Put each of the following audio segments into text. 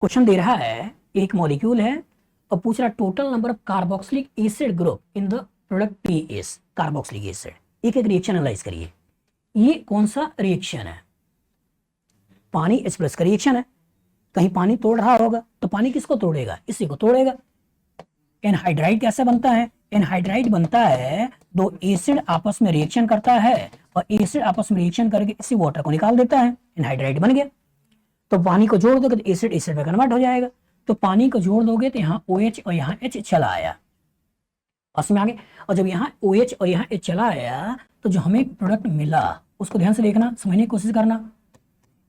Question दे रहा है एक मॉलिक्यूल है और पूछ रहा total number of carboxylic acid group in the product P is carboxylic acid. एक एक रिएक्शन एनालाइज करिए। ये कौन सा रिएक्शन है? पानी H प्लस का रिएक्शन है। कहीं पानी तोड़ रहा होगा तो पानी किसको तोड़ेगा? इसी को तोड़ेगा। एनहाइड्राइड कैसे बनता है? एनहाइड्राइड बनता है दो एसिड आपस में रिएक्शन करता है और एसिड आपस में रिएक्शन करके इसी वाटर को निकाल देता है, एनहाइड्राइड बन गया। तो पानी को जोड़ दोगे तो एसिड एसिड में कन्वर्ट हो जाएगा। तो पानी को जोड़ दोगे तो यहाँ OH और यहाँ H चला आया, पास में आगे। और जब यहाँ OH और यहाँ H चला आया तो जो हमें प्रोडक्ट मिला उसको ध्यान से देखना, समझने की कोशिश करना।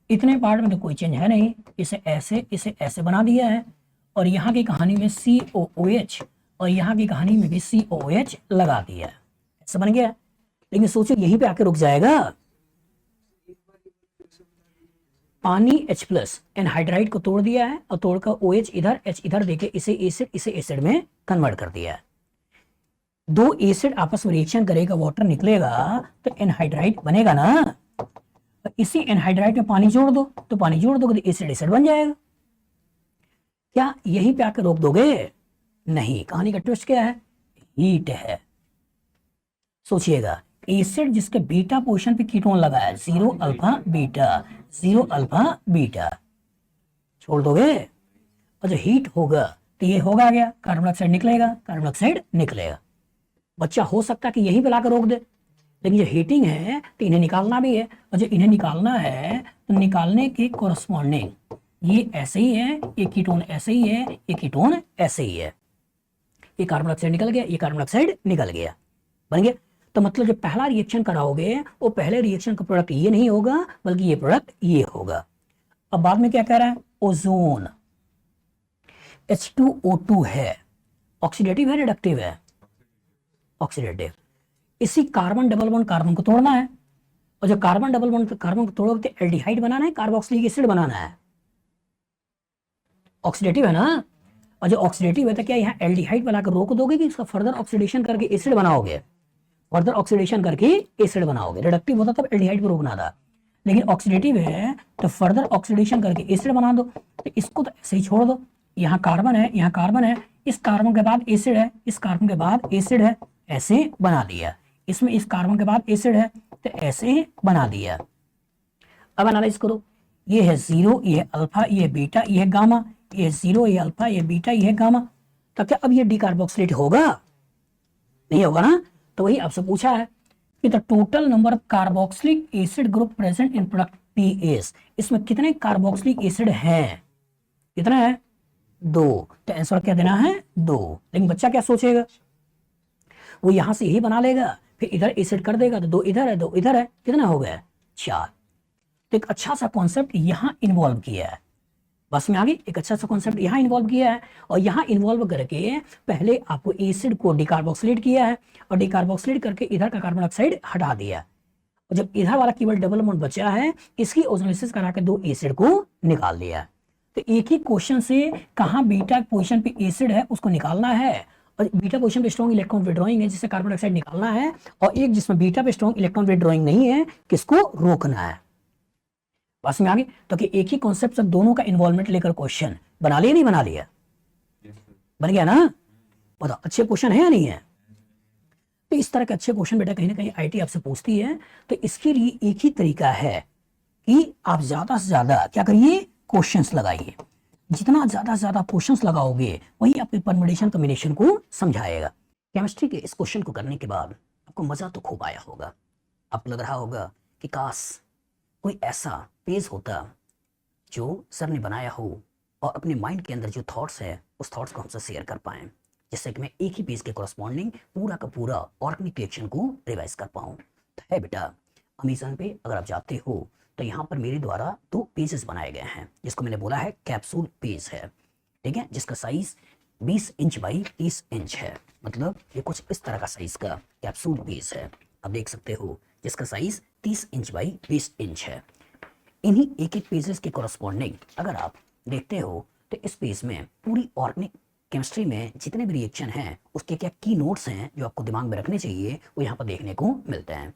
इतने पार्ट में तो कोई चेंज है नहीं, इसे ऐसे बना दिया है और यहाँ की कहानी में COOH और यहाँ की कहानी में भी COOH लगा दिया है, ऐसा बन गया। लेकिन सोचो यहीं पे आके रुक जाएगा। पानी H प्लस एनहाइड्राइड को तोड़ दिया है और तोड़कर OH इधर H इधर देके इसे एसिड में कन्वर्ट कर दिया है। दो एसिड आपस में रिएक्शन करेगा, वाटर निकलेगा तो एनहाइड्राइड बनेगा ना। इसी एनहाइड्राइड में पानी जोड़ दो तो पानी जोड़ दोगे तो एसिड एसिड बन जाएगा। क्या यहीं पे आकर रोक दोगे? नहीं, कहानी का ट्विस्ट क्या है? हीट है। सोचिएगा, एसिड जिसके बीटा पोजीशन पे कीटोन लगा है, 0 अल्फा बीटा, छोड़ दोगे और जो हीट होगा तो ये होगा गया, कार्बन डाइऑक्साइड निकलेगा। बच्चा हो सकता है कि यहीं पे लाकर रोक दे, लेकिन जो हीटिंग है तो इन्हें निकालना भी है और जो इन्हें निकालना है तो निकालने के कोरस्पॉन्डिंग ये ऐसे ही है, ये कीटोन ऐसे ही है, ये कीटोन ऐसे ही है। ये कार्बन डाइऑक्साइड निकल गया, ये कार्बन डाइऑक्साइड निकल गया, बन गया। तो मतलब जो पहला रिएक्शन कराओगे वो पहले रिएक्शन का प्रोडक्ट ये नहीं होगा बल्कि ये प्रोडक्ट ये होगा। अब बाद में क्या कह रहा है? ओजोन H2O2 है, ऑक्सीडेटिव है रिडक्टिव है? ऑक्सीडेटिव। इसी कार्बन डबल बॉन्ड कार्बन को तोड़ना है और जो कार्बन डबल बॉन्ड कार्बन को तोड़ोगे तो एल्डिहाइड बनाना है, कार्बोक्सिलिक एसिड बनाना है। ऑक्सीडेटिव है ना, और जो ऑक्सीडेटिव है तो क्या यहाँ एल्डिहाइड बनाकर रोक दोगे कि इसका फर्दर ऑक्सीडेशन करके एसिड बनाओगे? फर्दर ऑक्सीडेशन करके एसिड बनाओगे। रिडक्टिव होता तब एल्डिहाइड को रोकना था, लेकिन ऑक्सीडेटिव है तो फर्दर ऑक्सीडेशन करके एसिड बना दो। तो इसको तो ऐसे ही छोड़ दो, यहाँ कार्बन है, यहाँ कार्बन है, इस कार्बन के बाद एसिड है, इस कार्बन के बाद एसिड है, ऐसे बना दिया। इसमें इस कार्बन के बाद एसिड है तो ऐसे बना दिया। अब एनालाइज करो, ये है 0, ये है अल्फा, ये है बीटा, ये है गामा, ये 0, ये अल्फा, ये बीटा, ये है गामा। तो क्या अब ये डीकार्बोक्सिलेट होगा? नहीं होगा ना। तो वही आपसे पूछा है कि the total number of carboxylic acid group present in product P is, इसमें कितने कार्बोक्सिलिक एसिड हैं? कितने हैं? 2। तो आंसर क्या देना है? 2। लेकिन बच्चा क्या सोचेगा, वो यहां से यही बना लेगा, फिर इधर एसिड कर देगा तो 2 इधर है 2 इधर है, कितना हो गया? 4। तो एक अच्छा सा कॉन्सेप्ट यहां इन्वॉल्व किया है, बस में आगे एक अच्छा सा कॉन्सेप्ट यहाँ इन्वॉल्व किया है और यहाँ इन्वॉल्व करके पहले आपको एसिड को डिकार्बोक्सिलेट किया है और डिकार्बोक्सिलेट करके इधर का कार्बन डाइऑक्साइड हटा दिया और जब इधर वाला केवल डबल बॉन्ड बचा है इसकी ओजोलिसिस करा के 2 एसिड को निकाल दिया। तो एक ही क्वेश्चन से कहाँ बीटा पोजिशन पे एसिड है उसको निकालना है और बीटा पोजिशन पे स्ट्रॉन्ग इलेक्ट्रॉन विड्रॉइंग है जिससे कार्बन डाइऑक्साइड निकालना है, और एक जिसमें बीटा पे स्ट्रॉन्ग इलेक्ट्रॉन विड्रॉइंग नहीं है किसको रोकना है। बस में आगे तो कि एक ही कॉन्सेप्ट सब दोनों का इन्वॉल्वमेंट लेकर क्वेश्चन बना लिया, नहीं बना लिया? बन गया ना। बताओ अच्छे क्वेश्चन है या नहीं है? तो इस तरह के अच्छे क्वेश्चन बेटा कहीं ना कहीं आईटी आपसे पूछती है। तो इसके लिए एक ही तरीका है कि आप ज्यादा से ज्यादा क्या करिए, क्वेश्चंस लगाइए। जितना ज्यादा से ज्यादा क्वेश्चंस लगाओगे वही आपके परम्यूटेशन कॉम्बिनेशन को समझाएगा। केमिस्ट्री के इस क्वेश्चन को करने के बाद आपको मजा तो खूब आया होगा। आपको लग रहा होगा कि काश कोई ऐसा पेज होता जो सर ने बनाया हो और अपने माइंड के अंदर जो थॉट्स है उस थॉट्स को हमसे शेयर कर पाएं, जिससे कि मैं एक ही पेज के कॉरस्पॉन्डिंग पूरा का पूरा ऑर्गेनिक रिएक्शन को रिवाइज कर पाऊँ। तो है बेटा, अमेज़न पे अगर आप जाते हो तो यहाँ पर मेरे द्वारा 2 पेजेस बनाए गए हैं, जिसको मैंने बोला है कैप्सूल पेज है, ठीक है, जिसका साइज 20 इंच बाई 30 इंच है। मतलब ये कुछ इस तरह का साइज का कैप्सूल पेज है, आप देख सकते हो, जिसका साइज 30 इंच बाई 20 इंच है। इन्हीं एक एक पेजेस के कॉरस्पॉन्डिंग अगर आप देखते हो तो इस पेज में पूरी ऑर्गेनिक केमिस्ट्री में जितने भी रिएक्शन हैं उसके क्या की नोट्स हैं जो आपको दिमाग में रखने चाहिए वो यहाँ पर देखने को मिलते हैं,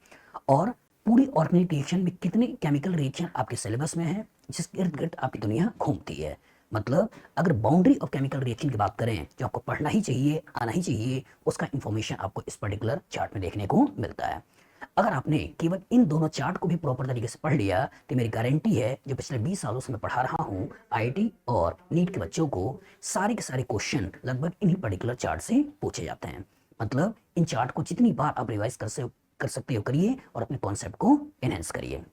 और पूरी ऑर्गेनिक रिएक्शन में कितने केमिकल रिएक्शन आपके सिलेबस में है जिसके इर्द गिर्द आपकी दुनिया घूमती है। मतलब अगर बाउंड्री ऑफ केमिकल रिएक्शन की बात करें, जो आपको पढ़ना ही चाहिए, आना ही चाहिए, उसका इंफॉर्मेशन आपको इस पर्टिकुलर चार्ट में देखने को मिलता है। अगर आपने केवल इन दोनों चार्ट को भी प्रॉपर तरीके से पढ़ लिया तो मेरी गारंटी है, जो पिछले 20 सालों से मैं पढ़ा रहा हूँ आईआईटी और नीट के बच्चों को, सारे के सारे क्वेश्चन लगभग इन्हीं पर्टिकुलर चार्ट से पूछे जाते हैं। मतलब इन चार्ट को जितनी बार आप रिवाइज कर सकते हो करिए और अपने कॉन्सेप्ट को एनहेंस करिए।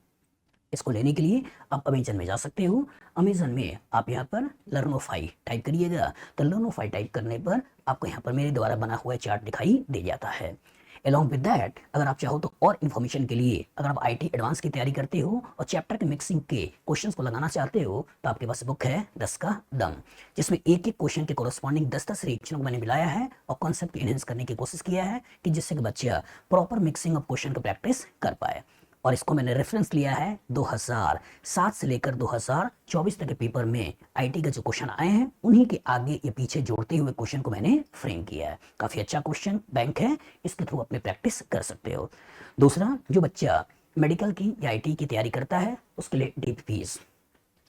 इसको लेने के लिए आप अमेजन में जा सकते हो। अमेजन में आप यहाँ पर लर्नोफाई टाइप करिएगा, तो लर्नोफाई टाइप करने पर आपको यहाँ पर मेरे द्वारा बना हुआ चार्ट दिखाई दे जाता है। अलॉन्ग विद दैट, अगर आप चाहो तो और इन्फॉर्मेशन के लिए, अगर आप आईटी एडवांस की तैयारी करते हो और चैप्टर के मिक्सिंग के क्वेश्चंस को लगाना चाहते हो, तो आपके पास बुक है 10 का दम, जिसमें एक एक क्वेश्चन के कोरस्पॉन्डिंग 10-10 रिएक्शनों को मैंने मिलाया है और कॉन्सेप्ट एनहेंस करने की कोशिश किया है कि जिससे कि बच्चा प्रॉपर मिक्सिंग ऑफ क्वेश्चन को प्रैक्टिस कर पाए। और इसको मैंने रेफरेंस लिया है 2007 से लेकर 2024 तक के पेपर में आईटी के जो क्वेश्चन आए हैं उन्हीं के आगे या पीछे जोड़ते हुए क्वेश्चन को मैंने फ्रेम किया है। काफी अच्छा क्वेश्चन बैंक है, इसके थ्रू अपने प्रैक्टिस कर सकते हो। दूसरा, जो बच्चा मेडिकल की या आईटी की तैयारी करता है उसके लिए डीपीज,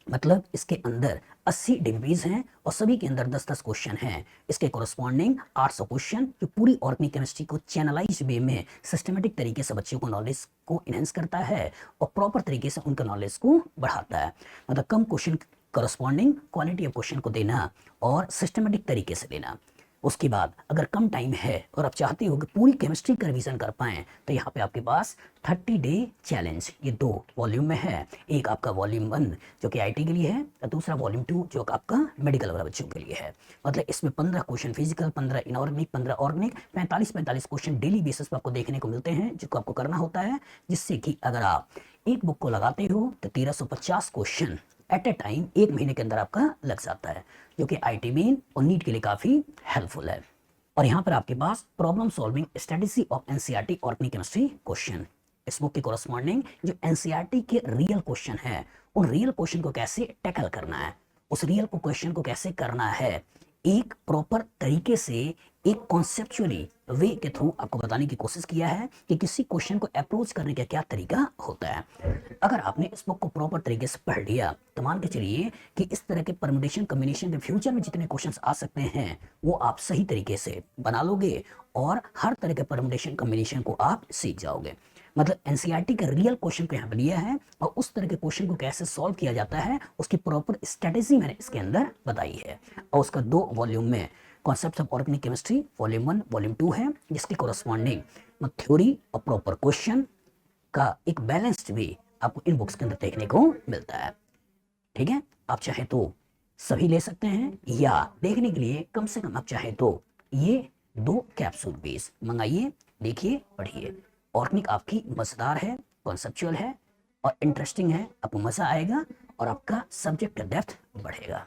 मतलब इसके अंदर 80 डिग्रीज हैं और सभी के अंदर 10-10 क्वेश्चन हैं। इसके कोरस्पॉन्डिंग 800 क्वेश्चन जो पूरी ऑर्गेनिक केमिस्ट्री को चैनलाइज वे में सिस्टमेटिक तरीके से बच्चों को नॉलेज को इनहेंस करता है और प्रॉपर तरीके से उनका नॉलेज को बढ़ाता है। मतलब कम question corresponding quality of question को देना और सिस्टमेटिक तरीके से देना। उसके बाद अगर कम टाइम है और आप चाहते हो कि पूरी केमिस्ट्री का रिवीजन कर पाएं, तो यहाँ पे आपके पास 30 डे चैलेंज, ये 2 वॉल्यूम में है। एक आपका वॉल्यूम 1 जो कि आईटी के लिए है और दूसरा वॉल्यूम 2 जो आपका मेडिकल वाला बच्चों के लिए है। मतलब इसमें 15 question physical, 15 inorganic, 15 organic, 45 question daily basis पर आपको देखने को मिलते हैं, जिसको आपको करना होता है। जिससे कि अगर आप एक बुक को लगाते हो तो 1350 क्वेश्चन एट ए टाइम 1 महीने के अंदर आपका लग जाता है, जो कि आईटी मेन और नीट के लिए काफी हेल्पफुल है। और यहाँ पर आपके पास problem solving strategy of NCERT organic chemistry question, इस बुक के कोरस्पॉन्डिंग जो एनसीईआरटी के रियल क्वेश्चन है, उन रियल क्वेश्चन को कैसे टैकल करना है, उस रियल को क्वेश्चन को कैसे करना है, एक प्रॉपर तरीके से एक कॉन्सेप्चुअली वे के थ्रू आपको बताने की कोशिश किया है कि किसी क्वेश्चन को अप्रोच करने का क्या तरीका होता है। अगर आपने इस बुक को प्रॉपर तरीके से पढ़ लिया तो मान के चलिए कि इस तरह के परम्यूटेशन कॉम्बिनेशन के फ्यूचर में जितने क्वेश्चंस आ सकते हैं वो आप सही तरीके से बना लोगे और हर तरह के परम्यूटेशन कॉम्बिनेशन को आप सीख जाओगे। मतलब एनसीईआरटी का रियल क्वेश्चन को यहाँ पर लिया है और उस तरह के क्वेश्चन को कैसे सॉल्व किया जाता है उसकी प्रॉपर स्ट्रेटेजी मैंने इसके अंदर बताई है। और उसका 2 वॉल्यूम में concept of organic chemistry volume 1 volume 2 है, जिसकी कोरस्पॉन्डिंग थ्योरी और प्रॉपर क्वेश्चन का एक बैलेंस्ड वे आपको इन बुक्स के अंदर देखने को मिलता है। ठीक है, आप चाहे तो सभी ले सकते हैं या देखने के लिए कम से कम आप चाहे तो ये 2 कैप्सूल बेस मंगाइए, देखिए, पढ़िए। ऑर्गेनिक आपकी मजेदार है, कॉन्सेप्चुअल है और इंटरेस्टिंग है, आपको मजा आएगा और आपका सब्जेक्ट का डेप्थ बढ़ेगा।